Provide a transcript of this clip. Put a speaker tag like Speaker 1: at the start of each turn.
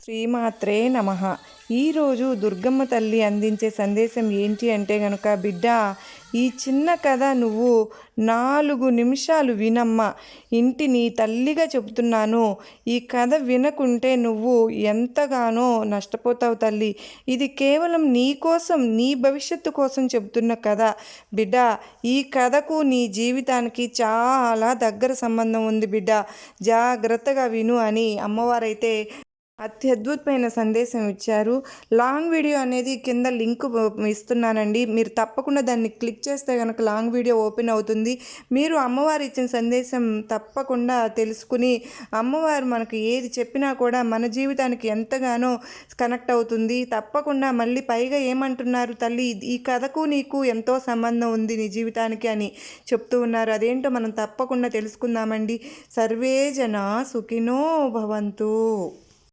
Speaker 1: శ్రీమాత్రే నమః. ఈరోజు దుర్గమ్మ తల్లి అందించే సందేశం ఏంటి అంటే గనుక, బిడ్డ ఈ చిన్న కథ నువ్వు 4 నిమిషాలు వినమ్మా. ఇంటిని తల్లిగా చెబుతున్నాను. ఈ కథ వినకుంటే నువ్వు ఎంతగానో నష్టపోతావు తల్లి. ఇది కేవలం నీ కోసం, నీ భవిష్యత్తు కోసం చెబుతున్న కథ. బిడ్డ ఈ కథకు నీ జీవితానికి చాలా దగ్గర సంబంధం ఉంది బిడ్డ. జాగ్రత్తగా విను అని అమ్మవారైతే అత్యద్భుతమైన సందేశం ఇచ్చారు. లాంగ్ వీడియో అనేది కింద లింక్ ఇస్తున్నానండి. మీరు తప్పకుండా దాన్ని క్లిక్ చేస్తే కనుక లాంగ్ వీడియో ఓపెన్ అవుతుంది. మీరు అమ్మవారు ఇచ్చిన సందేశం తప్పకుండా తెలుసుకుని, అమ్మవారు మనకు ఏది చెప్పినా కూడా మన జీవితానికి ఎంతగానో కనెక్ట్ అవుతుంది. తప్పకుండా మళ్ళీ పైగా ఏమంటున్నారు, తల్లి ఈ కథకు నీకు ఎంతో సంబంధం ఉంది నీ జీవితానికి అని చెప్తూ ఉన్నారు. అదేంటో మనం తప్పకుండా తెలుసుకుందామండి. సర్వే జన సుఖినో భవంతు.